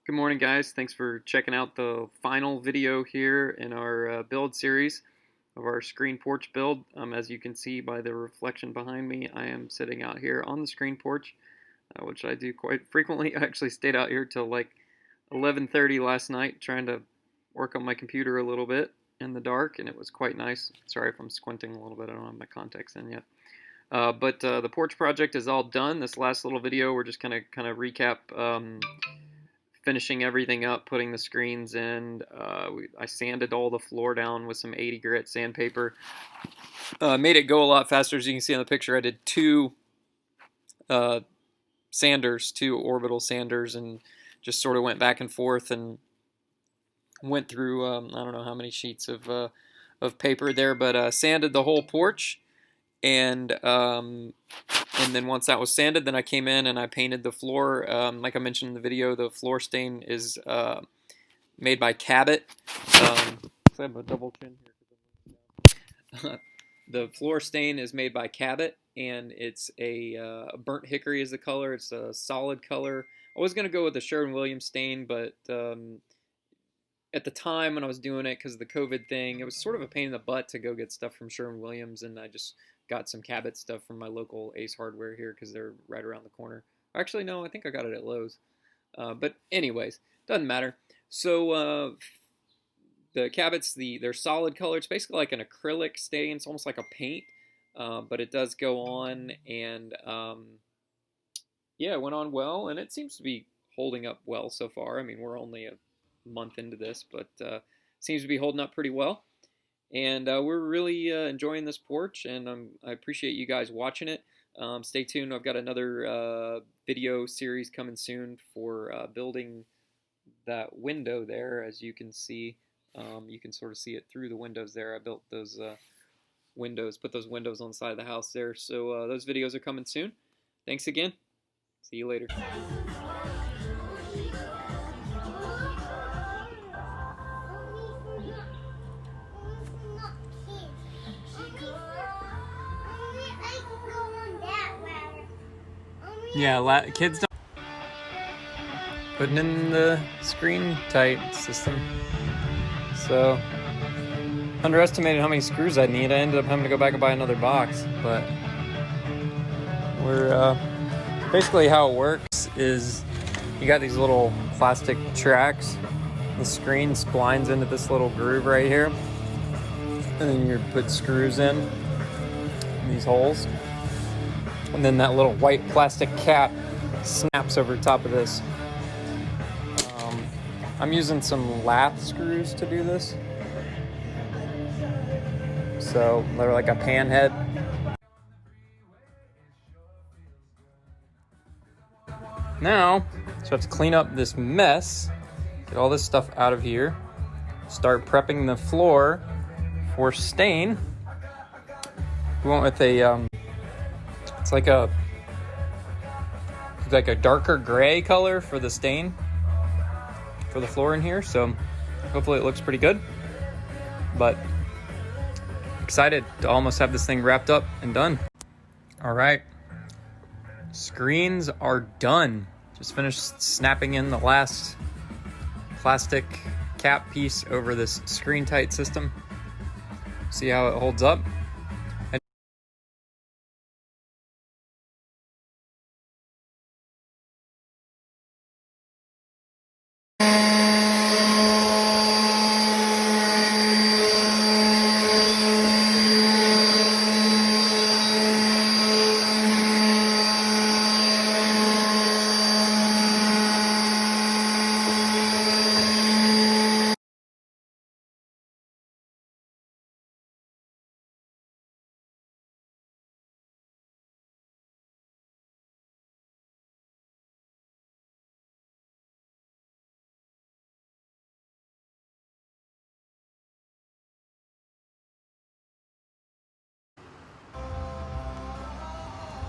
Good morning, guys. Thanks for checking out the final video here in our build series of our screen porch build. As you can see by the reflection behind me, I am sitting out here on the screen porch, which I do quite frequently. I actually stayed out here till like 11:30 last night trying to work on my computer a little bit in the dark, and it was quite nice. Sorry if I'm squinting a little bit. I don't have my contacts in yet. But the porch project is all done. This last little video, we're just going to kind of recap finishing everything up, putting the screens in. I sanded all the floor down with some 80 grit sandpaper. Made it go a lot faster. As you can see on the picture, I did two sanders, two orbital sanders, and just sort of went back and forth and went through I don't know how many sheets of paper there, but sanded the whole porch. And then once that was sanded, then I came in and I painted the floor. Like I mentioned in the video, the floor stain is made by Cabot. I have a double chin here. The floor stain is made by Cabot, and it's a burnt hickory is the color. It's a solid color. I was going to go with the Sherwin-Williams stain, but at the time when I was doing it, because of the COVID thing, it was sort of a pain in the butt to go get stuff from Sherwin-Williams, and I just got some Cabot stuff from my local Ace Hardware here because they're right around the corner. Actually, no, I think I got it at Lowe's. But anyways, doesn't matter. So the Cabot's, they're solid color. It's basically like an acrylic stain. It's almost like a paint, but it does go on, and yeah, it went on well, and it seems to be holding up well so far. I mean, we're only a month into this, but seems to be holding up pretty well. And we're really enjoying this porch, and I appreciate you guys watching it. Stay tuned. I've got another video series coming soon for building that window there. As you can see, you can sort of see it through the windows there. I built those windows, put those windows on the side of the house there. So those videos are coming soon. Thanks again. See you later. Yeah, kids don't. Putting in the screen tight system. So, underestimated how many screws I'd need. I ended up having to go back and buy another box. But we're basically how it works is you got these little plastic tracks. The screen splines into this little groove right here, and then you put screws in these holes. And then that little white plastic cap snaps over top of this. I'm using some lath screws to do this. So they're like a pan head. Now, so I have to clean up this mess, get all this stuff out of here, start prepping the floor for stain. We went with a it's like a darker gray color for the stain for the floor in here, so hopefully it looks pretty good. But excited to almost have this thing wrapped up and done. All right, screens are done. Just finished snapping in the last plastic cap piece over this screen tight system. See how it holds up.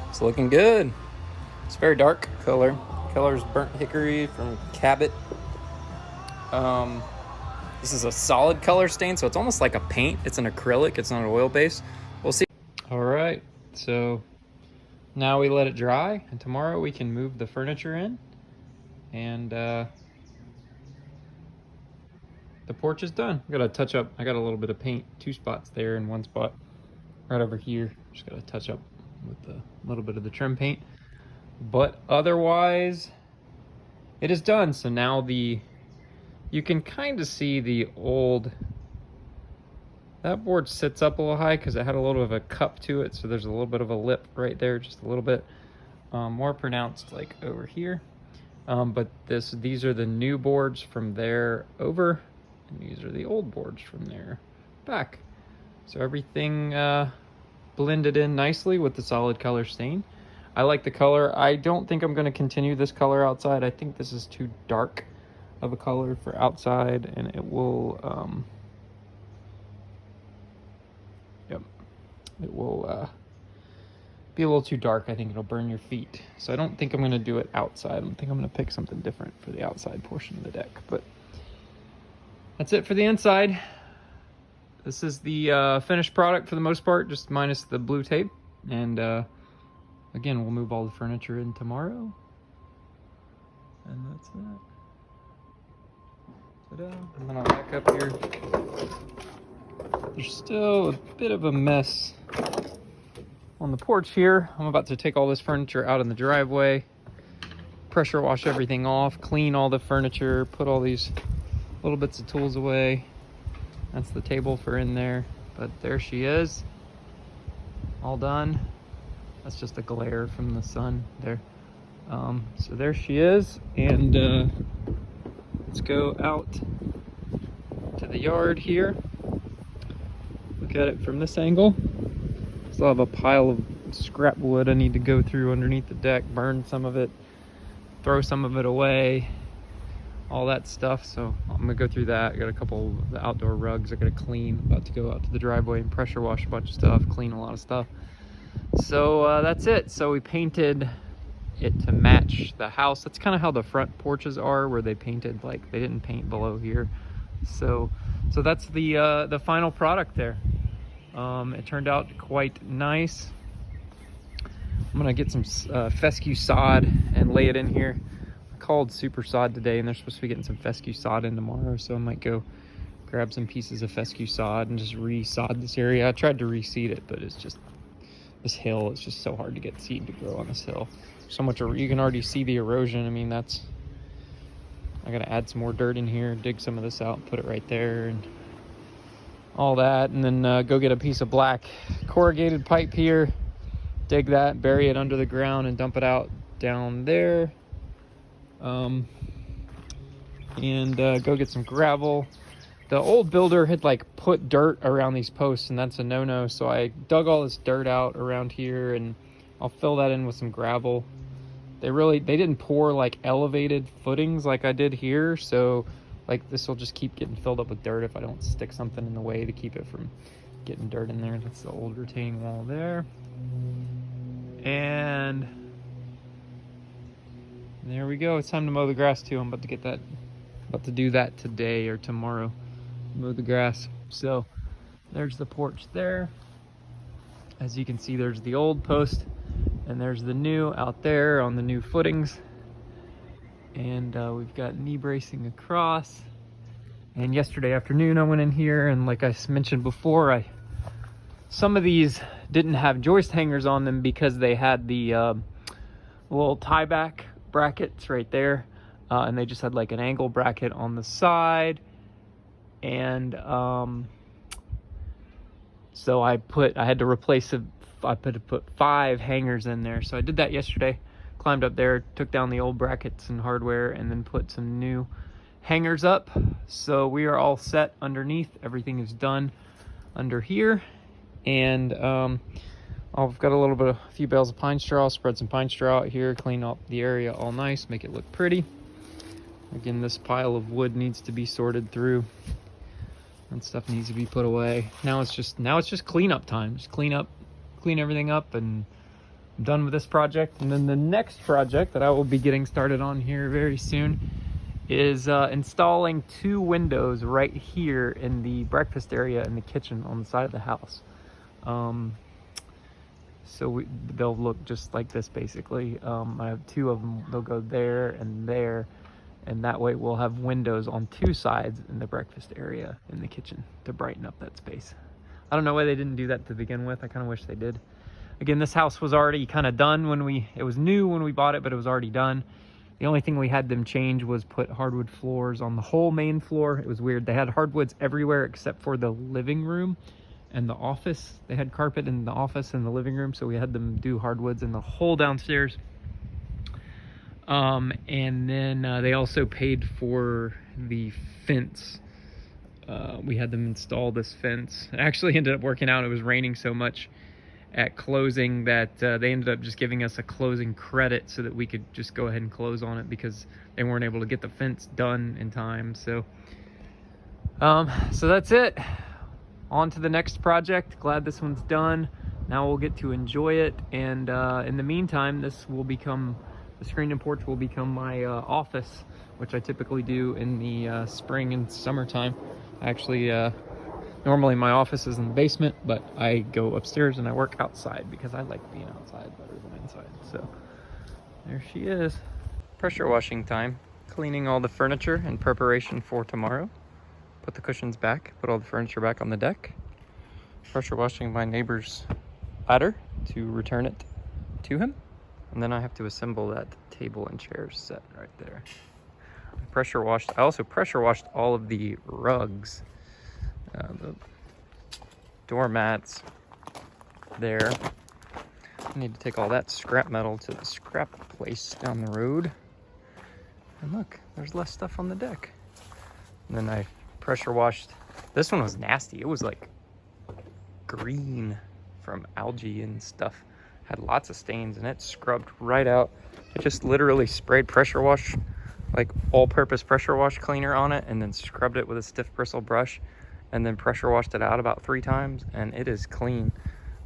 It's looking good. It's very dark color. Color's burnt hickory from Cabot. This is a solid color stain, so it's almost like a paint. It's an acrylic. It's not an oil base. We'll see. All right, so now we let it dry, and tomorrow we can move the furniture in and the porch is done. I gotta touch up. I got a little bit of paint, 2 spots there and 1 spot right over here. Just gotta touch up with a little bit of the trim paint. But otherwise, it is done. So now you can kind of see the old, that board sits up a little high because it had a little bit of a cup to it. So there's a little bit of a lip right there, just a little bit more pronounced like over here. But these are the new boards from there over, and these are the old boards from there back. So everything blended in nicely with the solid color stain. I like the color. I don't think I'm going to continue this color outside. I think this is too dark of a color for outside, and it will it will be a little too dark. I think it'll burn your feet. So I don't think I'm going to do it outside. I think I'm going to pick something different for the outside portion of the deck. But that's it for the inside. This is the finished product for the most part, just minus the blue tape. And again, we'll move all the furniture in tomorrow. And that's that. Ta-da. And then I'll back up here. There's still a bit of a mess on the porch here. I'm about to take all this furniture out in the driveway, pressure wash everything off, clean all the furniture, put all these little bits of tools away. That's the table for in there, but there she is, all done. That's just a glare from the sun there. So there she is, and let's go out to the yard here. Look at it from this angle. Still have a pile of scrap wood I need to go through underneath the deck, burn some of it, throw some of it away, all that stuff. So I'm gonna go through that. I got a couple of the outdoor rugs I gotta clean. About to go out to the driveway and pressure wash a bunch of stuff, clean a lot of stuff. So that's it. So we painted it to match the house. That's kind of how the front porches are, where they painted, like they didn't paint below here. So that's the final product there. It turned out quite nice. I'm gonna get some fescue sod and lay it in here. I called Super Sod today, and they're supposed to be getting some fescue sod in tomorrow, so I might go grab some pieces of fescue sod and just re-sod this area. I tried to reseed it, but it's just, this hill is just so hard to get seed to grow on this hill. So much, you can already see the erosion. I mean, I gotta add some more dirt in here, dig some of this out, put it right there, and all that, and then go get a piece of black corrugated pipe here, dig that, bury it under the ground, and dump it out down there. And go get some gravel. The old builder had like put dirt around these posts, and that's a no-no, so I dug all this dirt out around here, and I'll fill that in with some gravel. They didn't pour like elevated footings like I did here, so like this will just keep getting filled up with dirt if I don't stick something in the way to keep it from getting dirt in there. That's the old retaining wall there. And there we go. It's time to mow the grass too. I'm about to do that today or tomorrow. Mow the grass. So there's the porch there. As you can see, there's the old post, and there's the new out there on the new footings. And we've got knee bracing across. And yesterday afternoon I went in here, and like I mentioned before, some of these didn't have joist hangers on them because they had the little tie back brackets right there, and they just had like an angle bracket on the side. And so I had to replace it. I put 5 hangers in there, so I did that yesterday. Climbed up there, took down the old brackets and hardware, and then put some new hangers up. So we are all set underneath. Everything is done under here. And I've got a few bales of pine straw. Spread some pine straw out here, clean up the area all nice, make it look pretty. Again, this pile of wood needs to be sorted through, and stuff needs to be put away. Now it's just cleanup time. Just clean everything up, and I'm done with this project. And then the next project that I will be getting started on here very soon is installing 2 windows right here in the breakfast area in the kitchen on the side of the house. So they'll look just like this basically. I have 2 of them. They'll go there and there, And that way we'll have windows on 2 sides in the breakfast area in the kitchen to brighten up that space. I don't know why they didn't do that to begin with. I kind of wish they did. Again, this house was already kind of done it was new when we bought it, but it was already done. The only thing we had them change was put hardwood floors on the whole main floor. It was weird. They had hardwoods everywhere except for the living room and the office. They had carpet in the office and the living room, so we had them do hardwoods in the whole downstairs. And then they also paid for the fence. We had them install this fence. It actually ended up working out. It was raining so much at closing that they ended up just giving us a closing credit so that we could just go ahead and close on it because they weren't able to get the fence done in time. So that's it. On to the next project. Glad this one's done. Now we'll get to enjoy it. And in the meantime, the screen and porch will become my office, which I typically do in the spring and summertime. Actually, normally my office is in the basement, but I go upstairs and I work outside because I like being outside better than inside. So there she is. Pressure washing time. Cleaning all the furniture in preparation for tomorrow. Put the cushions back, put all the furniture back on the deck. Pressure washing my neighbor's ladder to return it to him. And then I have to assemble that table and chairs set right there. I also pressure washed all of the rugs. The doormats there. I need to take all that scrap metal to the scrap place down the road. And look, there's less stuff on the deck. And then I pressure washed. This one was nasty. It was like green from algae and stuff. Had lots of stains and it scrubbed right out. I just literally sprayed pressure wash, like all-purpose pressure wash cleaner on it, and then scrubbed it with a stiff bristle brush. And then pressure washed it out about 3 times, and it is clean.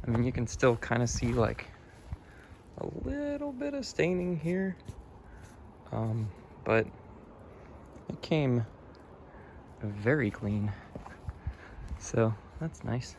I mean, you can still kind of see like a little bit of staining here, but it came very clean, so that's nice.